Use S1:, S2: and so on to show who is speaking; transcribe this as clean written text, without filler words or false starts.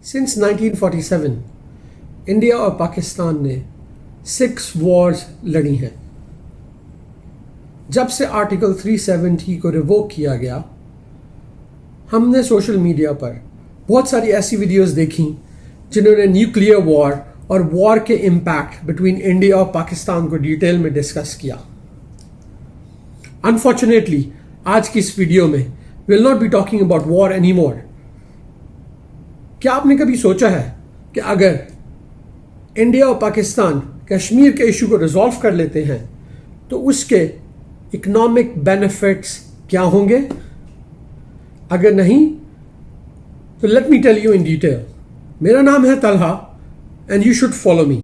S1: Since 1947 India और पाकिस्तान ने 6 Wars लड़ी हैं। जब से आर्टिकल 370 को रिवोक किया गया, हमने सोशल मीडिया पर बहुत सारी ऐसी वीडियोस देखी जिन्होंने न्यूक्लियर वॉर और वॉर के इम्पैक्ट बिटवीन इंडिया और पाकिस्तान को डिटेल में डिस्कस किया। अनफॉर्चुनेटली आज की इस वीडियो में will not be talking about war any more. क्या आपने कभी सोचा है कि अगर इंडिया और पाकिस्तान कश्मीर के इशू को रिजॉल्व कर लेते हैं तो उसके इकोनॉमिक बेनिफिट्स क्या होंगे? अगर नहीं तो let me tell you in detail. मेरा नाम है Talha and you should follow me.